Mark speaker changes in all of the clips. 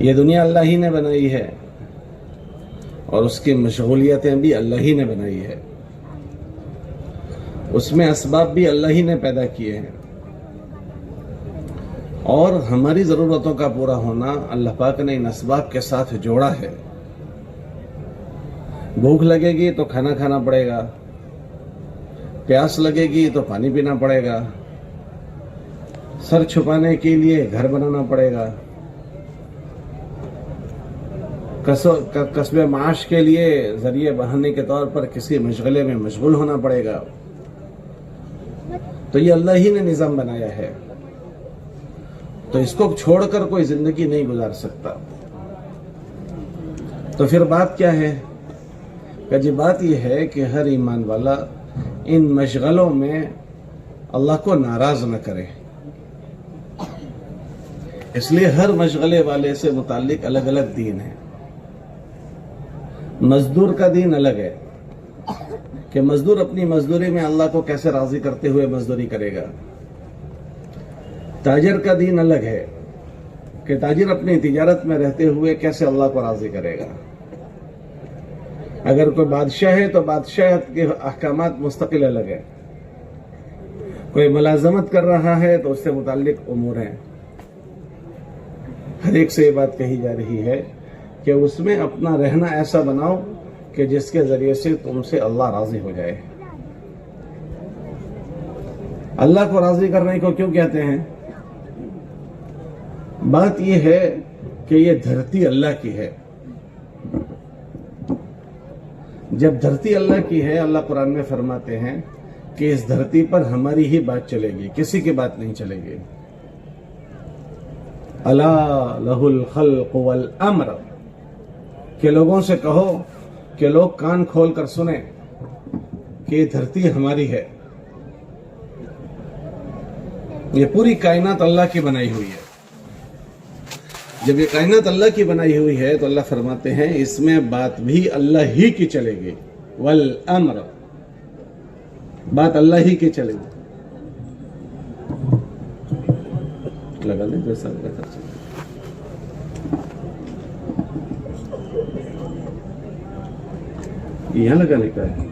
Speaker 1: یہ دنیا اللہ ہی نے بنائی ہے اور اس کی مشغولیتیں بھی اللہ ہی نے بنائی ہے، اس میں اسباب بھی اللہ ہی نے پیدا کیے ہیں، اور ہماری ضرورتوں کا پورا ہونا اللہ پاک نے ان اسباب کے ساتھ جوڑا ہے۔ بھوک لگے گی تو کھانا کھانا پڑے گا، پیاس لگے گی تو پانی پینا پڑے گا، سر چھپانے کے لیے گھر بنانا پڑے گا، کسب معاش کے لیے ذریعے بہانے کے طور پر کسی مشغلے میں مشغول ہونا پڑے گا۔ تو یہ اللہ ہی نے نظام بنایا ہے، تو اس کو چھوڑ کر کوئی زندگی نہیں گزار سکتا۔ تو پھر بات کیا ہے؟ کہ جی بات یہ ہے کہ ہر ایمان والا ان مشغلوں میں اللہ کو ناراض نہ کرے، اس لیے ہر مشغلے والے سے متعلق الگ الگ دین ہے۔ مزدور کا دین الگ ہے کہ مزدور اپنی مزدوری میں اللہ کو کیسے راضی کرتے ہوئے مزدوری کرے گا۔ تاجر کا دین الگ ہے کہ تاجر اپنی تجارت میں رہتے ہوئے کیسے اللہ کو راضی کرے گا۔ اگر کوئی بادشاہ ہے تو بادشاہت کے احکامات مستقل الگ ہے، کوئی ملازمت کر رہا ہے تو اس سے متعلق امور ہیں۔ ہر ایک سے یہ بات کہی جا رہی ہے کہ اس میں اپنا رہنا ایسا بناؤ کہ جس کے ذریعے سے تم سے اللہ راضی ہو جائے۔ اللہ کو راضی کرنے کو کیوں کہتے ہیں؟ بات یہ ہے کہ یہ دھرتی اللہ کی ہے۔ جب دھرتی اللہ کی ہے، اللہ قرآن میں فرماتے ہیں کہ اس دھرتی پر ہماری ہی بات چلے گی، کسی کی بات نہیں چلے گی۔ الا لہ الخلق والامر، کہ لوگوں سے کہو کہ لوگ کان کھول کر سنیں کہ یہ دھرتی ہماری ہے، یہ پوری کائنات اللہ کی بنائی ہوئی ہے۔ جب یہ کائنات اللہ کی بنائی ہوئی ہے تو اللہ فرماتے ہیں اس میں بات بھی اللہ ہی کی چلے گی، والامر، بات اللہ ہی کی چلے گی۔ لگا لیں جیسا لگا چلے، یہاں لگانے کا ہے،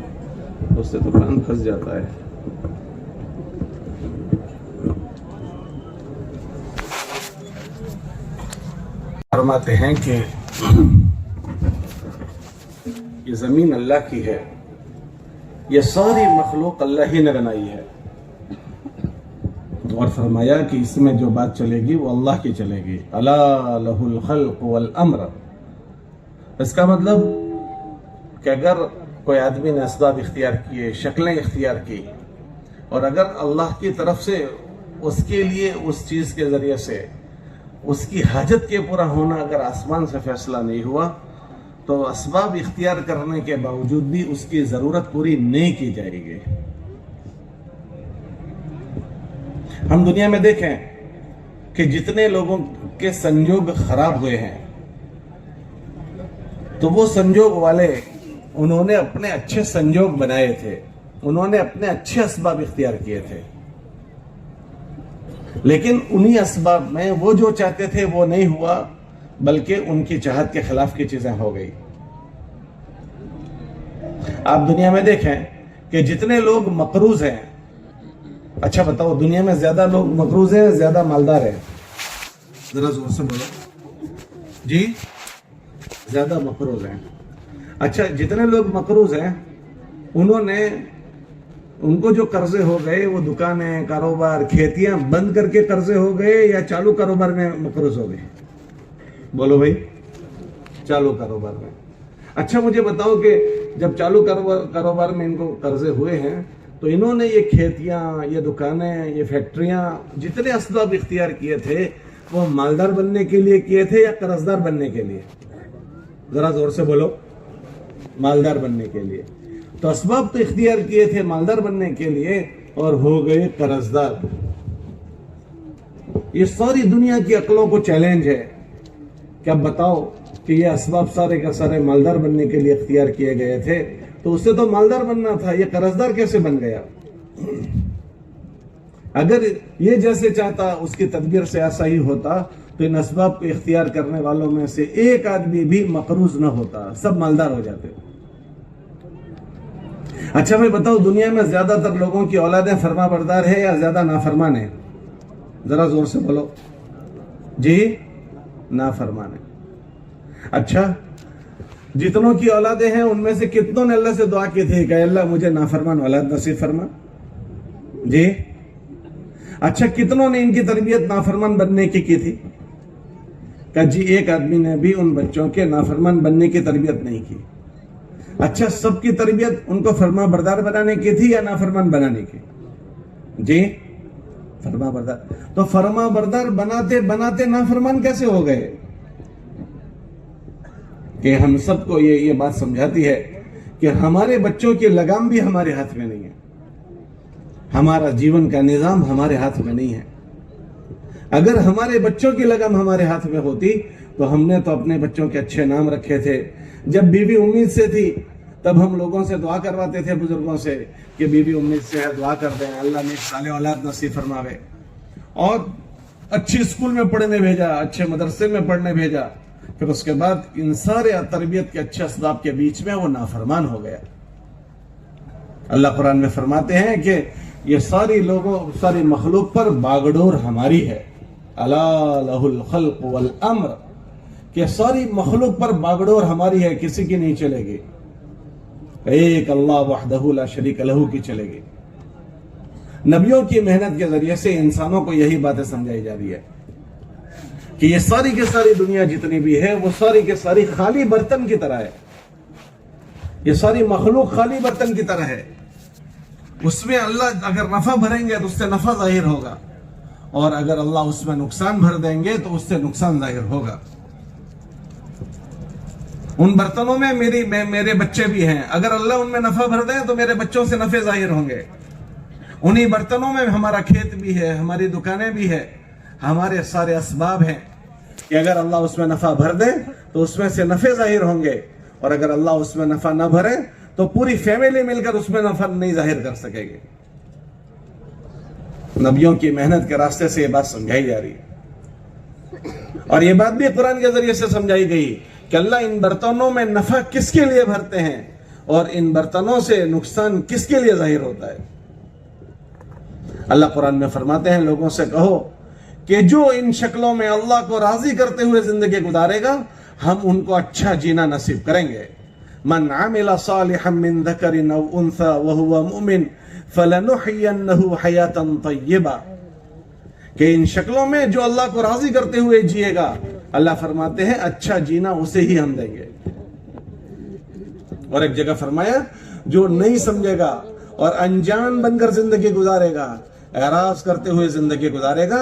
Speaker 1: اس سے تو کان پھنس جاتا ہے۔ فرماتے ہیں کہ یہ زمین اللہ کی ہے، یہ ساری مخلوق اللہ ہی نے بنائی ہے، اور فرمایا کہ اس میں جو بات چلے گی وہ اللہ کی چلے گی۔ الا لہ الخلق والامر، اس کا مطلب کہ اگر کوئی آدمی نے اسباب اختیار کیے، شکلیں اختیار کی، اور اگر اللہ کی طرف سے اس کے لیے اس چیز کے ذریعے سے اس کی حاجت کے پورا ہونا اگر آسمان سے فیصلہ نہیں ہوا تو اسباب اختیار کرنے کے باوجود بھی اس کی ضرورت پوری نہیں کی جائے گی۔ ہم دنیا میں دیکھیں کہ جتنے لوگوں کے سنجوگ خراب ہوئے ہیں تو وہ سنجوگ والے انہوں نے اپنے اچھے سنجوگ بنائے تھے، انہوں نے اپنے اچھے اسباب اختیار کیے تھے، لیکن انہی اسباب میں وہ جو چاہتے تھے وہ نہیں ہوا، بلکہ ان کی چاہت کے خلاف کی چیزیں ہو گئی۔ آپ دنیا میں دیکھیں کہ جتنے لوگ مقروض ہیں، اچھا بتاؤ دنیا میں زیادہ لوگ مقروض ہیں زیادہ مالدار ہیں؟ ذرا زور سے بولو جی۔ زیادہ مقروض ہیں۔ اچھا جتنے لوگ مقروض ہیں ان کو جو قرضے ہو گئے وہ دکانیں، کاروبار، کھیتیاں بند کر کے قرضے ہو گئے یا چالو کاروبار میں مقروض ہو گئے؟ بولو بھائی، چالو کاروبار میں۔ اچھا مجھے بتاؤ کہ جب چالو کاروبار میں ان کو قرضے ہوئے ہیں تو انہوں نے یہ کھیتیاں، یہ دکانیں، یہ فیکٹریاں، جتنے اسباب اختیار کیے تھے وہ مالدار بننے کے لیے کیے تھے یا قرضدار بننے کے لیے؟ ذرا زور سے بولو۔ مالدار بننے کے لیے۔ تو اسباب تو اختیار کیے تھے مالدار بننے کے لیے اور ہو گئے قرضدار۔ یہ ساری دنیا کی عقلوں کو چیلنج ہے کہ اب بتاؤ کہ یہ اسباب سارے کا سارے مالدار بننے کے لیے اختیار کیے گئے تھے تو اس سے تو مالدار بننا تھا، یہ قرضدار کیسے بن گیا؟ اگر یہ جیسے چاہتا اس کی تدبیر سے ایسا ہی ہوتا تو ان اسباب کو اختیار کرنے والوں میں سے ایک آدمی بھی مقروض نہ ہوتا، سب مالدار ہو جاتے۔ اچھا میں بتاؤں، دنیا میں زیادہ تر لوگوں کی اولادیں فرما بردار ہے یا زیادہ نافرمان ہے؟ ذرا زور سے بولو جی، نافرمان ہے۔ اچھا جتنوں کی اولادیں ہیں ان میں سے کتنوں نے اللہ سے دعا کی تھی کہ اللہ مجھے نافرمان اولاد نصیب فرما؟ جی اچھا کتنوں نے ان کی تربیت نافرمان بننے کی تھی؟ کہ جی ایک آدمی نے بھی ان بچوں کے نافرمان بننے کی تربیت نہیں کی۔ اچھا سب کی تربیت ان کو فرما بردار بنانے کی تھی یا نافرمان بنانے کی؟ جی فرما بردار۔ تو فرما بردار بناتے بناتے نافرمان کیسے ہو گئے؟ کہ ہم سب کو یہ بات سمجھاتی ہے کہ ہمارے بچوں کی لگام بھی ہمارے ہاتھ میں نہیں ہے، ہمارا جیون کا نظام ہمارے ہاتھ میں نہیں ہے۔ اگر ہمارے بچوں کی لگام ہمارے ہاتھ میں ہوتی تو ہم نے تو اپنے بچوں کے اچھے نام رکھے تھے۔ جب بیوی امید سے تھی تب ہم لوگوں سے دعا کرواتے تھے، بزرگوں سے، کہ بیوی امید سے ہے دعا کر دیں اللہ نے صالح اولاد نصیب فرماوے، اور اچھی اسکول میں پڑھنے بھیجا، اچھے مدرسے میں پڑھنے بھیجا، پھر اس کے بعد ان سارے تربیت کے اچھے اسباب کے بیچ میں وہ نافرمان ہو گیا۔ اللہ قرآن میں فرماتے ہیں کہ یہ ساری مخلوق پر باگڈور ہماری ہے، الا لہ الخلق والامر، کہ ساری مخلوق پر باگڈور ہماری ہے، کسی کی نہیں چلے گی، ایک اللہ وحدہ لا شریک لہ کی چلے گی۔ نبیوں کی محنت کے ذریعے سے انسانوں کو یہی باتیں سمجھائی جا رہی ہے کہ یہ ساری کی ساری دنیا جتنی بھی ہے وہ ساری کے ساری خالی برتن کی طرح ہے، یہ ساری مخلوق خالی برتن کی طرح ہے، اس میں اللہ اگر نفع بھریں گے تو اس سے نفع ظاہر ہوگا، اور اگر اللہ اس میں نقصان بھر دیں گے تو اس سے نقصان ظاہر ہوگا۔ ان برتنوں میں میرے بچے بھی ہیں، اگر اللہ ان میں نفع بھر دیں تو میرے بچوں سے نفع ظاہر ہوں گے۔ انہی برتنوں میں ہمارا کھیت بھی ہے، ہماری دکانیں بھی ہے، ہمارے سارے اسباب ہیں کہ اگر اللہ اس میں نفع بھر دے تو اس میں سے نفع ظاہر ہوں گے، اور اگر اللہ اس میں نفع نہ بھرے تو پوری فیملی مل کر اس میں نفع نہیں ظاہر کر سکے گی۔ نبیوں کی محنت کے راستے سے یہ بات سمجھائی جا رہی ہے، اور یہ بات بھی قرآن کے ذریعے سے سمجھائی گئی کہ اللہ ان برتنوں میں نفع کس کے لیے بھرتے ہیں اور ان برتنوں سے نقصان کس کے لیے ظاہر ہوتا ہے۔ اللہ قرآن میں فرماتے ہیں لوگوں سے کہو کہ جو ان شکلوں میں اللہ کو راضی کرتے ہوئے زندگی گزارے گا ہم ان کو اچھا جینا نصیب کریں گے۔ من عمل صالحا من ذکر او انثى وهو مؤمن فلنحيينه حیاتا طیبہ، کہ ان شکلوں میں جو اللہ کو راضی کرتے ہوئے جیے گا اللہ فرماتے ہیں اچھا جینا اسے ہی ہم دیں گے۔ اور ایک جگہ فرمایا جو نہیں سمجھے گا اور انجان بن کر زندگی گزارے گا، اعراض کرتے ہوئے زندگی گزارے گا،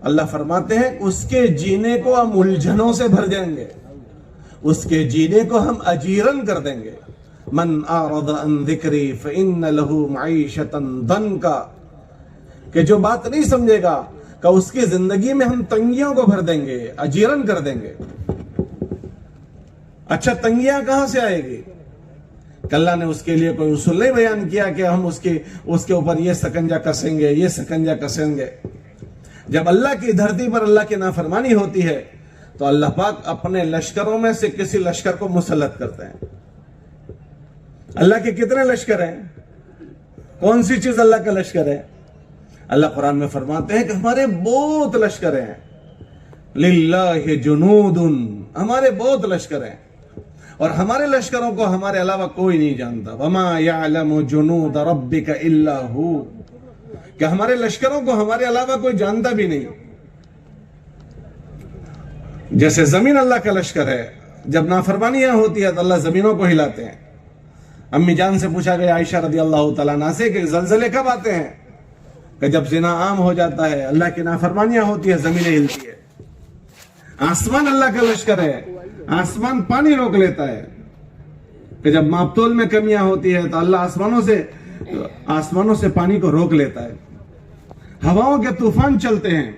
Speaker 1: اللہ فرماتے ہیں اس کے جینے کو ہم الجھنوں سے بھر دیں گے، اس کے جینے کو ہم اجیرن کر دیں گے۔ من اعرض عن ذکری فإن له معیشتا ضنکا، کہ جو بات نہیں سمجھے گا کہ اس کی زندگی میں ہم تنگیوں کو بھر دیں گے، اجیرن کر دیں گے۔ اچھا تنگیاں کہاں سے آئے گی؟ کہ اللہ نے اس کے لیے کوئی اصول نہیں بیان کیا کہ ہم اس کے اوپر یہ سکنجہ کسیں گے، یہ سکنجہ کسیں گے۔ جب اللہ کی دھرتی پر اللہ کی نافرمانی ہوتی ہے تو اللہ پاک اپنے لشکروں میں سے کسی لشکر کو مسلط کرتے ہیں۔ اللہ کے کتنے لشکر ہیں؟ کون سی چیز اللہ کا لشکر ہے؟ اللہ قرآن میں فرماتے ہیں کہ ہمارے بہت لشکر ہیں، للہ جنود، ہمارے بہت لشکر ہیں، اور ہمارے لشکروں کو ہمارے علاوہ کوئی نہیں جانتا۔ وما يعلم جنود ربک الا هو، کہ ہمارے لشکروں کو ہمارے علاوہ کوئی جانتا بھی نہیں۔ جیسے زمین اللہ کا لشکر ہے، جب نافرمانیاں ہوتی ہے تو اللہ زمینوں کو ہلاتے ہیں۔ امی جان سے پوچھا گیا عائشہ رضی اللہ تعالیٰ عنہ سے کہ زلزلے کب آتے ہیں؟ کہ جب زنا عام ہو جاتا ہے، اللہ کی نافرمانیاں ہوتی ہے، زمینیں ہلتی ہے۔ آسمان اللہ کا لشکر ہے، آسمان پانی روک لیتا ہے، کہ جب ماپتول میں کمیاں ہوتی ہے تو اللہ آسمانوں سے پانی کو روک لیتا ہے۔ ہواؤں کے طوفان چلتے ہیں،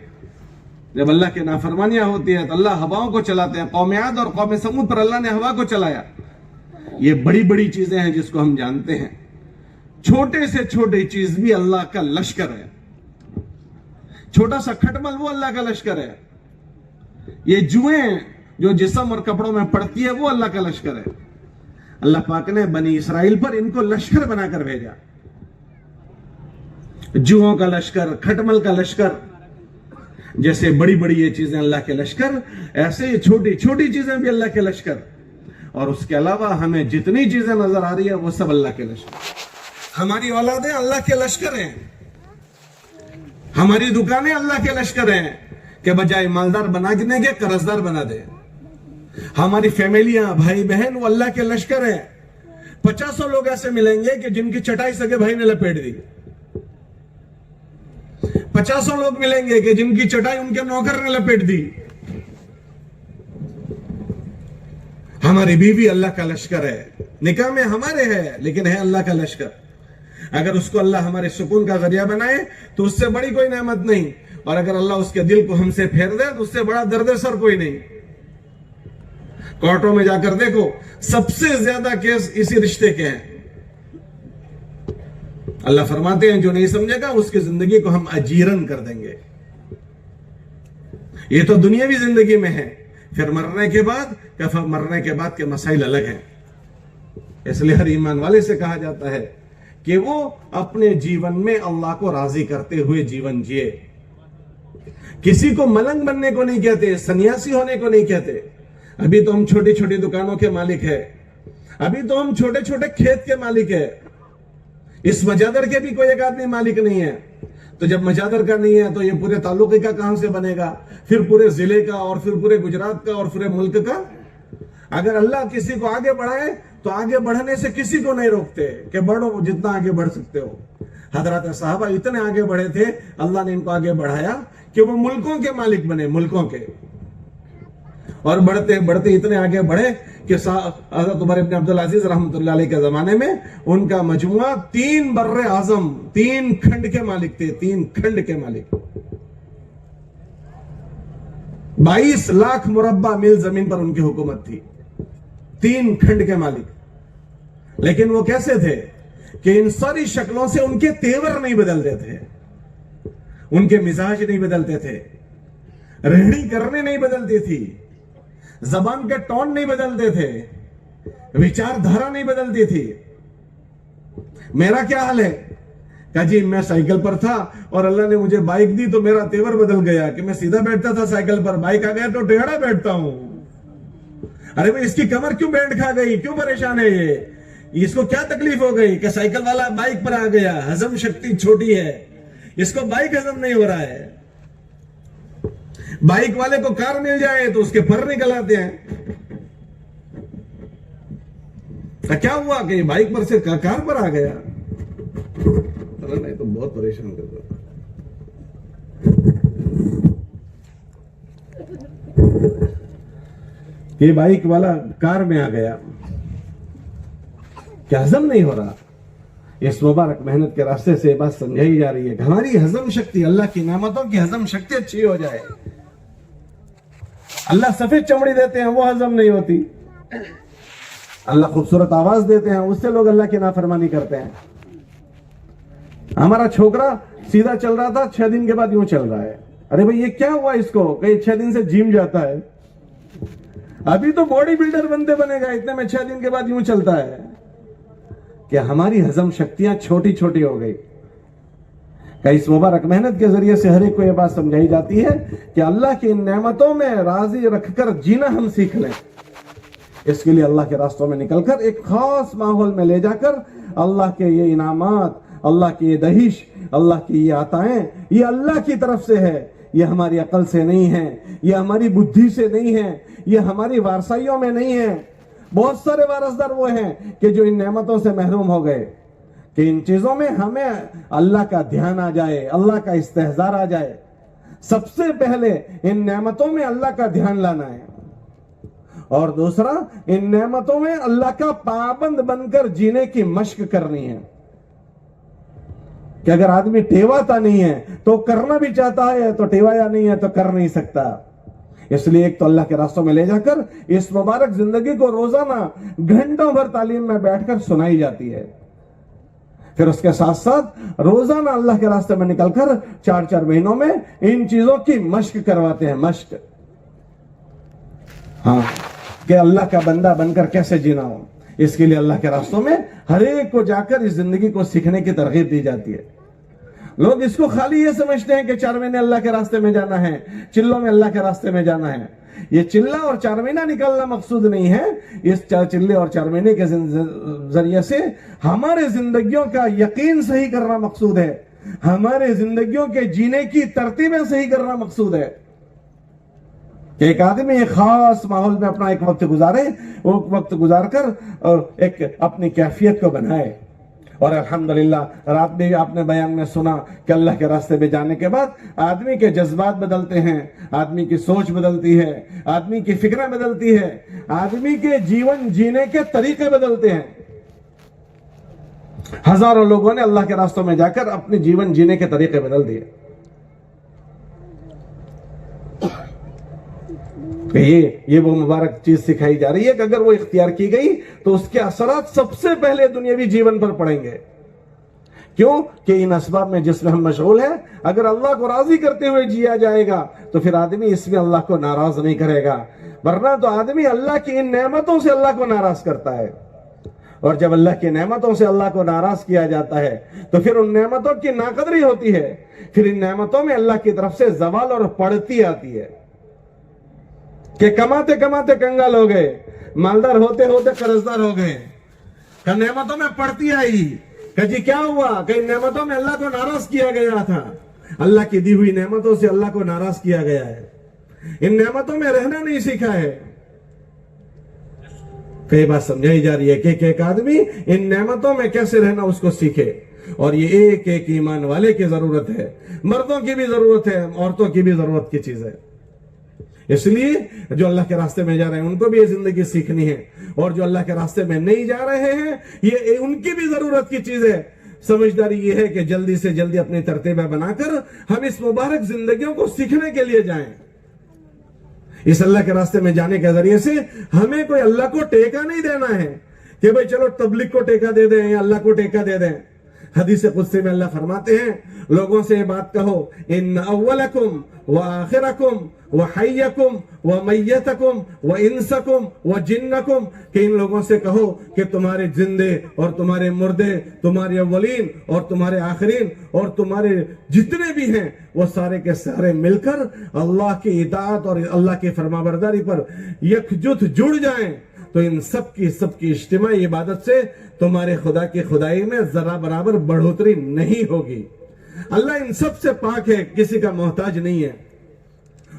Speaker 1: جب اللہ کی نافرمانیاں ہوتی ہے تو اللہ ہواؤں کو چلاتے ہیں۔ قوم عاد اور قوم سمود پر اللہ نے ہوا کو چلایا۔ یہ بڑی بڑی چیزیں ہیں جس کو ہم جانتے ہیں، چھوٹے سے چھوٹی چیز بھی اللہ کا لشکر ہے۔ چھوٹا سا کھٹمل وہ اللہ کا لشکر ہے، یہ جوئیں جو جسم اور کپڑوں میں پڑتی ہے وہ اللہ کا لشکر ہے. اللہ پاک نے بنی اسرائیل پر ان کو لشکر بنا کر بھیجا. جوؤں کا لشکر, کھٹمل کا لشکر. جیسے بڑی بڑی یہ چیزیں اللہ کے لشکر, ایسے یہ چھوٹی چھوٹی چیزیں بھی اللہ کے لشکر. اور اس کے علاوہ ہمیں جتنی چیزیں نظر آ رہی ہیں وہ سب اللہ کے لشکر. ہماری اولادیں اللہ کے لشکر ہیں, ہماری دکانیں اللہ کے لشکر ہیں کہ بجائے مالدار بنانے کے قرضدار بنا دے. ہماری فیملیاں, بھائی بہن, وہ اللہ کے لشکر ہیں. 50 لوگ ایسے ملیں گے کہ جن کی چٹائی سگے بھائی نے لپیٹ دی. 50 لوگ ملیں گے کہ جن کی چٹائی ان کے نوکر نے لپیٹ دی. ہماری بیوی اللہ کا لشکر ہے, نکاح میں ہمارے ہے لیکن ہے اللہ کا لشکر. اگر اس کو اللہ ہمارے سکون کا ذریعہ بنائے تو اس سے بڑی کوئی نعمت نہیں, اور اگر اللہ اس کے دل کو ہم سے پھیر دے تو اس سے بڑا درد سر کوئی نہیں. کورٹوں میں جا کر دیکھو, سب سے زیادہ کیس اسی رشتے کے ہیں. اللہ فرماتے ہیں جو نہیں سمجھے گا اس کی زندگی کو ہم اجیرن کر دیں گے. یہ تو دنیاوی زندگی میں ہے, پھر مرنے کے بعد کے مسائل الگ ہیں. اس لیے ہر ایمان والے سے کہا جاتا ہے کہ وہ اپنے جیون میں اللہ کو راضی کرتے ہوئے جیون جیے. کسی کو ملنگ بننے کو نہیں کہتے, سنیاسی ہونے کو نہیں کہتے. ابھی تو ہم چھوٹی چھوٹی دکانوں کے مالک ہیں, ابھی تو ہم چھوٹے چھوٹے کھیت کے مالک ہیں. اس مجادر کے بھی کوئی ایک آدمی مالک نہیں ہے. تو جب مجادر کا نہیں ہے تو یہ پورے تعلقے کا کہاں سے بنے گا, پھر پورے ضلع کا, اور پھر پورے گجرات کا, اور پورے ملک کا. اگر اللہ کسی کو آگے بڑھائے تو آگے بڑھنے سے کسی کو نہیں روکتے کہ بڑھو, جتنا آگے بڑھ سکتے ہو. حضرات صحابہ اتنے آگے بڑھے تھے, اللہ نے ان کو آگے بڑھایا کہ وہ ملکوں کے مالک بنے, ملکوں کے. اور بڑھتے بڑھتے اتنے آگے بڑھے کہ حضرت عمر بن عبدالعزیز رحمۃ اللہ علیہ کے زمانے میں ان کا مجموعہ 3 بر اعظم, 3 کھنڈ کے مالک تھے. 3 کھنڈ کے مالک, 22 لاکھ مربع میل زمین پر ان کی حکومت تھی. 3 کھنڈ کے مالک. لیکن وہ کیسے تھے کہ ان ساری شکلوں سے ان کے تیور نہیں بدلتے تھے, ان کے مزاج نہیں بدلتے تھے, رہنی کرنے نہیں بدلتی تھی, زبان کے ٹون نہیں بدلتے تھے, وچار دھارا نہیں بدلتی تھی. میرا کیا حال ہے کہ جی میں سائیکل پر تھا اور اللہ نے مجھے بائک دی تو میرا تیور بدل گیا کہ میں سیدھا بیٹھتا تھا سائیکل پر, بائک آ گیا تو ٹیڑھا بیٹھتا ہوں. ارے بھائی اس کی کمر کیوں بینڈ کھا گئی, کیوں پریشان ہے یہ, اس کو کیا تکلیف ہو گئی کہ سائیکل والا بائک پر آ گیا, ہضم شکتی چھوٹی ہے, اس کو بائک ہضم نہیں ہو رہا ہے. بائک والے کو کار مل جائے تو اس کے پر نکل آتے ہیں. کیا ہوا کہ بائک پر سے کار پر آ گیا, نہیں تو بہت پریشان کر رہا. یہ بائک والا کار میں آ گیا, کیا ہضم نہیں ہو رہا. اس مبارک محنت کے راستے سے بات سمجھائی جا رہی ہے کہ ہماری ہضم شکتی, اللہ کی نعمتوں کی ہضم شکتی اچھی ہو جائے. اللہ سفید چمڑی دیتے ہیں وہ ہضم نہیں ہوتی, اللہ خوبصورت آواز دیتے ہیں اس سے لوگ اللہ کی نافرمانی کرتے ہیں. ہمارا چھوکرا سیدھا چل رہا تھا, 6 دن کے بعد یوں چل رہا ہے. ارے بھئی یہ کیا ہوا اس کو کہ 6 دن سے جیم جاتا ہے, ابھی تو باڈی بلڈر بنتے بنے گا, اتنے میں 6 دن کے بعد یوں چلتا ہے. کہ ہماری ہضم شکتیاں چھوٹی چھوٹی ہو گئی. کہ اس مبارک محنت کے ذریعے سے ہر ایک کو یہ بات سمجھائی جاتی ہے کہ اللہ کی ان نعمتوں میں راضی رکھ کر جینا ہم سیکھ لیں. اس کے لیے اللہ کے راستوں میں نکل کر ایک خاص ماحول میں لے جا کر اللہ کے یہ انعامات, اللہ کی یہ دہیش, اللہ کی یہ عطائیں, یہ اللہ کی طرف سے ہے, یہ ہماری عقل سے نہیں ہے, یہ ہماری بدھی سے نہیں ہے, یہ ہماری وارثائیوں میں نہیں ہے. بہت سارے وارثدار وہ ہیں کہ جو ان نعمتوں سے محروم ہو گئے. کہ ان چیزوں میں ہمیں اللہ کا دھیان آ جائے, اللہ کا استحضار آ جائے. سب سے پہلے ان نعمتوں میں اللہ کا دھیان لانا ہے, اور دوسرا ان نعمتوں میں اللہ کا پابند بن کر جینے کی مشق کرنی ہے. کہ اگر آدمی ٹیواتا نہیں ہے تو کرنا بھی چاہتا ہے, تو ٹیوایا نہیں ہے تو کر نہیں سکتا. اس لیے ایک تو اللہ کے راستوں میں لے جا کر اس مبارک زندگی کو روزانہ گھنٹوں بھر تعلیم میں بیٹھ کر سنائی جاتی ہے. پھر اس کے ساتھ ساتھ روزانہ اللہ کے راستے میں نکل کر 4 مہینوں میں ان چیزوں کی مشق کرواتے ہیں. مشق ہاں کہ اللہ کا بندہ بن کر کیسے جینا ہو، اس کے لیے اللہ کے راستوں میں ہر ایک کو جا کر اس زندگی کو سیکھنے کی ترغیب دی جاتی ہے۔ لوگ اس کو خالی یہ سمجھتے ہیں کہ 4 مہینے اللہ کے راستے میں جانا ہے، چلوں میں اللہ کے راستے میں جانا ہے۔ یہ چلہ اور 4 مہینہ نکالنا مقصود نہیں ہے، اس چلے اور 4 مہینے کے ذریعے سے ہمارے زندگیوں کا یقین صحیح کرنا مقصود ہے، ہمارے زندگیوں کے جینے کی ترتیبیں صحیح کرنا مقصود ہے کہ ایک آدمی ایک خاص ماحول میں اپنا ایک وقت گزارے، وہ وقت گزار کر ایک اپنی کیفیت کو بنائے۔ اور الحمدللہ رات بھی آپ نے بیان میں سنا کہ اللہ کے راستے میں جانے کے بعد آدمی کے جذبات بدلتے ہیں، آدمی کی سوچ بدلتی ہے، آدمی کی فکریں بدلتی ہے، آدمی کے جیون جینے کے طریقے بدلتے ہیں۔ ہزاروں لوگوں نے اللہ کے راستوں میں جا کر اپنے جیون جینے کے طریقے بدل دیے۔ یہ وہ مبارک چیز سکھائی جا رہی ہے کہ اگر وہ اختیار کی گئی تو اس کے اثرات سب سے پہلے دنیاوی جیون پر پڑیں گے۔ کیوں کہ ان اسباب میں جس میں ہم مشغول ہیں، اگر اللہ کو راضی کرتے ہوئے جیا جائے گا تو پھر آدمی اس میں اللہ کو ناراض نہیں کرے گا، ورنہ تو آدمی اللہ کی ان نعمتوں سے اللہ کو ناراض کرتا ہے، اور جب اللہ کی نعمتوں سے اللہ کو ناراض کیا جاتا ہے تو پھر ان نعمتوں کی ناقدری ہوتی ہے، پھر ان نعمتوں میں اللہ کی طرف سے زوال اور پڑتی آتی ہے کہ کماتے کماتے کنگال ہو گئے، مالدار ہوتے ہوتے قرضدار ہو گئے، کہ نعمتوں میں پڑتی آئی، کہ جی کیا ہوا کہ ان نعمتوں میں اللہ کو ناراض کیا گیا تھا، اللہ کی دی ہوئی نعمتوں سے اللہ کو ناراض کیا گیا ہے، ان نعمتوں میں رہنا نہیں سیکھا ہے۔ کئی بات سمجھائی جا رہی ہے کہ ایک آدمی ان نعمتوں میں کیسے رہنا اس کو سیکھے، اور یہ ایک ایک ایمان والے کی ضرورت ہے، مردوں کی بھی ضرورت ہے، عورتوں کی بھی ضرورت کی چیز ہے۔ اس لیے جو اللہ کے راستے میں جا رہے ہیں ان کو بھی یہ زندگی سیکھنی ہے، اور جو اللہ کے راستے میں نہیں جا رہے ہیں یہ ان کی بھی ضرورت کی چیز ہے۔ سمجھداری یہ ہے کہ جلدی سے جلدی اپنی ترتیبیں بنا کر ہم اس مبارک زندگیوں کو سیکھنے کے لیے جائیں۔ اس اللہ کے راستے میں جانے کے ذریعے سے ہمیں کوئی اللہ کو ٹیکہ نہیں دینا ہے کہ بھئی چلو تبلیغ کو ٹیکہ دے دیں یا اللہ کو ٹیکہ دے دیں۔ حدیث قدسی میں اللہ فرماتے ہیں لوگوں سے یہ بات کہو، ان اولکم وآخرکم وحیکم ومیتکم وانسکم وجنکم، کہ ان لوگوں سے کہو کہ تمہارے زندے اور تمہارے مردے، تمہارے اولین اور تمہارے آخرین اور تمہارے جتنے بھی ہیں وہ سارے کے سارے مل کر اللہ کی اطاعت اور اللہ کی فرمانبرداری پر یکجہت جڑ جائیں، تو ان سب کی اجتماعی عبادت سے تمہارے خدا کی خدائی میں ذرا برابر بڑھوتری نہیں ہوگی۔ اللہ ان سب سے پاک ہے، کسی کا محتاج نہیں ہے۔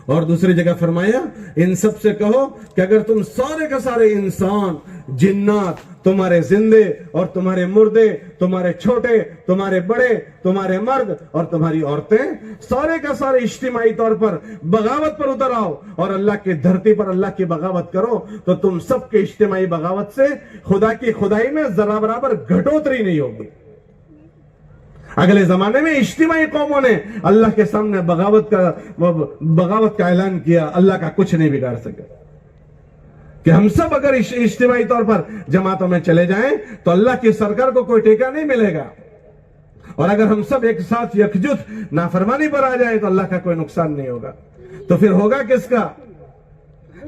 Speaker 1: اور دوسری جگہ فرمایا ان سب سے کہو کہ اگر تم سارے کا سارے انسان، جنات، تمہارے زندے اور تمہارے مردے، تمہارے چھوٹے، تمہارے بڑے، تمہارے مرد اور تمہاری عورتیں، سارے کا سارے اجتماعی طور پر بغاوت پر اتر آؤ اور اللہ کی دھرتی پر اللہ کی بغاوت کرو، تو تم سب کے اجتماعی بغاوت سے خدا کی خدائی میں ذرا برابر گھٹوتری نہیں ہوگی۔ اگلے زمانے میں اجتماعی قوموں نے اللہ کے سامنے بغاوت کا اعلان کیا، اللہ کا کچھ نہیں بگاڑ سکے، کہ ہم سب اگر اجتماعی طور پر جماعتوں میں چلے جائیں تو اللہ کی سرکار کو کوئی ٹیکہ نہیں ملے گا، اور اگر ہم سب ایک ساتھ یکجہت نافرمانی پر آ جائیں تو اللہ کا کوئی نقصان نہیں ہوگا۔ تو پھر ہوگا کس کا؟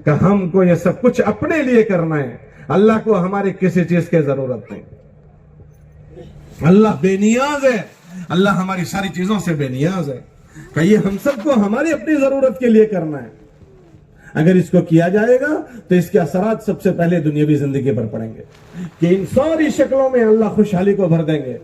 Speaker 1: کہ ہم کو یہ سب کچھ اپنے لیے کرنا ہے، اللہ کو ہماری کسی چیز کی ضرورت نہیں۔ اللہ بے نیاز ہے، اللہ ہماری ساری چیزوں سے بے نیاز ہے، کہ یہ ہم سب کو ہماری اپنی ضرورت کے لیے کرنا ہے۔ اگر اس کو کیا جائے گا تو اس کے اثرات سب سے پہلے دنیاوی زندگی پر پڑیں گے، کہ ان ساری شکلوں میں اللہ خوشحالی کو بھر دیں گے۔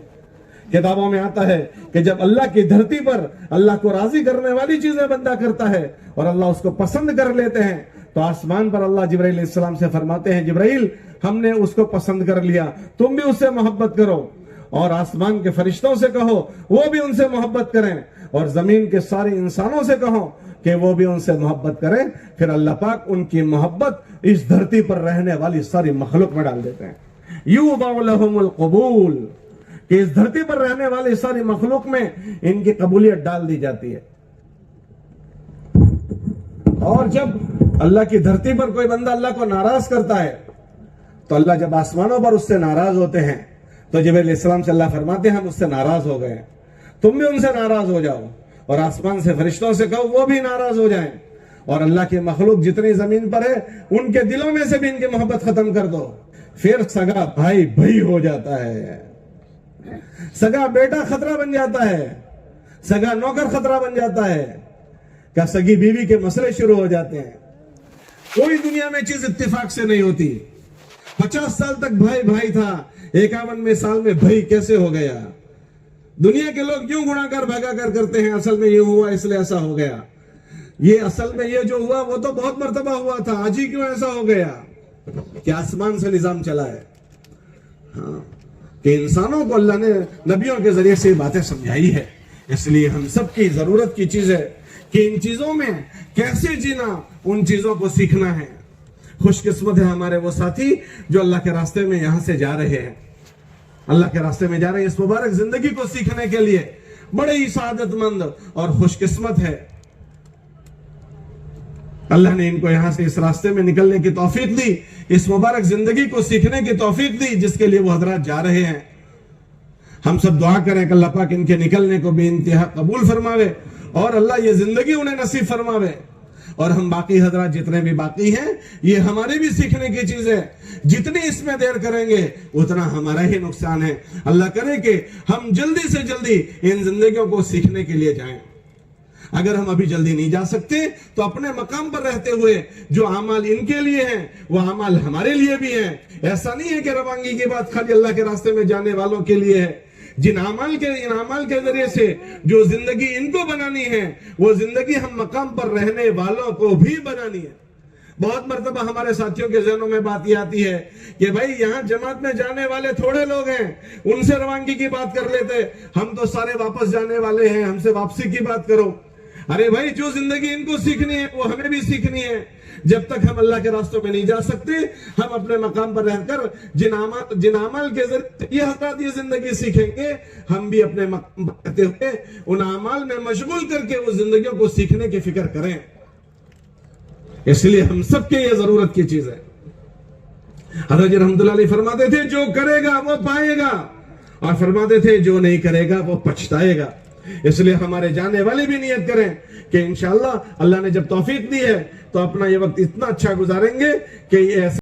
Speaker 1: کتابوں میں آتا ہے کہ جب اللہ کی دھرتی پر اللہ کو راضی کرنے والی چیزیں بندہ کرتا ہے اور اللہ اس کو پسند کر لیتے ہیں، تو آسمان پر اللہ جبرائیل علیہ السلام سے فرماتے ہیں جبرائیل ہم نے اس کو پسند کر لیا، تم بھی اس سے محبت کرو، اور آسمان کے فرشتوں سے کہو وہ بھی ان سے محبت کریں، اور زمین کے سارے انسانوں سے کہو کہ وہ بھی ان سے محبت کریں۔ پھر اللہ پاک ان کی محبت اس دھرتی پر رہنے والی ساری مخلوق میں ڈال دیتے ہیں۔ یوضع لہم القبول، کہ اس دھرتی پر رہنے والی ساری مخلوق میں ان کی قبولیت ڈال دی جاتی ہے۔ اور جب اللہ کی دھرتی پر کوئی بندہ اللہ کو ناراض کرتا ہے تو اللہ جب آسمانوں پر اس سے ناراض ہوتے ہیں تو جبرائیل علیہ السلام سے اللہ فرماتے ہیں ہم اس سے ناراض ہو گئے، تم بھی ان سے ناراض ہو جاؤ، اور آسمان سے فرشتوں سے کہو وہ بھی ناراض ہو جائیں، اور اللہ کے مخلوق جتنی زمین پر ہے ان کے دلوں میں سے بھی ان کی محبت ختم کر دو، پھر سگا بھائی بھائی ہو جاتا ہے، سگا بیٹا خطرہ بن جاتا ہے، سگا نوکر خطرہ بن جاتا ہے، کیا سگی بیوی کے مسئلے شروع ہو جاتے ہیں۔ کوئی دنیا میں چیز اتفاق سے نہیں ہوتی۔ 50 سال تک بھائی بھائی تھا، 51ویں سال میں بھائی کیسے ہو گیا؟ دنیا کے لوگ کیوں گناہ کر بھگا کر کرتے ہیں؟ اصل میں یہ ہوا اس لیے ایسا ہو گیا، یہ اصل میں یہ جو ہوا وہ تو بہت مرتبہ ہوا تھا، آج ہی کیوں ایسا ہو گیا؟ کہ آسمان سے نظام چلا ہے، ہاں، کہ انسانوں کو اللہ نے نبیوں کے ذریعے سے باتیں سمجھائی ہے۔ اس لیے ہم سب کی ضرورت کی چیز ہے کہ ان چیزوں میں کیسے جینا، ان چیزوں کو سیکھنا ہے۔ خوش قسمت ہے ہمارے وہ ساتھی جو اللہ کے راستے میں یہاں سے جا رہے ہیں، اللہ کے راستے میں جا رہے ہیں اس مبارک زندگی کو سیکھنے کے لیے، بڑے ہی سعادت مند اور خوش قسمت ہے۔ اللہ نے ان کو یہاں سے اس راستے میں نکلنے کی توفیق دی، اس مبارک زندگی کو سیکھنے کی توفیق دی جس کے لیے وہ حضرات جا رہے ہیں۔ ہم سب دعا کریں کہ اللہ پاک ان کے نکلنے کو بے انتہا قبول فرماوے اور اللہ یہ زندگی انہیں نصیب فرماوے، اور ہم باقی حضرات جتنے بھی باقی ہیں یہ ہمارے بھی سیکھنے کی چیز ہے، جتنی اس میں دیر کریں گے اتنا ہمارا ہی نقصان ہے۔ اللہ کرے کہ ہم جلدی سے جلدی ان زندگیوں کو سیکھنے کے لیے جائیں۔ اگر ہم ابھی جلدی نہیں جا سکتے تو اپنے مقام پر رہتے ہوئے جو اعمال ان کے لیے ہیں وہ اعمال ہمارے لیے بھی ہیں۔ ایسا نہیں ہے کہ روانگی کی بات خالی اللہ کے راستے میں جانے والوں کے لیے ہے، ان اعمال کے ذریعے سے جو زندگی ان کو بنانی ہے وہ زندگی ہم مقام پر رہنے والوں کو بھی بنانی ہے۔ بہت مرتبہ ہمارے ساتھیوں کے ذہنوں میں بات یہ آتی ہے کہ بھائی یہاں جماعت میں جانے والے تھوڑے لوگ ہیں، ان سے روانگی کی بات کر لیتے، ہم تو سارے واپس جانے والے ہیں، ہم سے واپسی کی بات کرو۔ ارے بھائی جو زندگی ان کو سیکھنی ہے وہ ہمیں بھی سیکھنی ہے۔ جب تک ہم اللہ کے راستوں میں نہیں جا سکتے ہم اپنے مقام پر رہ کر جن اعمال کے ذریعے یہ حضرات یہ زندگی سیکھیں گے ہم بھی اپنے مقام پر رہتے ہوئے ان اعمال میں مشغول کر کے اس زندگیوں کو سیکھنے کی فکر کریں۔ اس لیے ہم سب کے یہ ضرورت کی چیز ہے۔ حضرت جی رحمت اللہ علیہ فرماتے تھے جو کرے گا وہ پائے گا، اور فرماتے تھے جو نہیں کرے گا وہ پچھتائے گا۔ اس لیے ہمارے جانے والے بھی نیت کریں کہ انشاءاللہ اللہ نے جب توفیق دی ہے تو اپنا یہ وقت اتنا اچھا گزاریں گے کہ یہ ایسے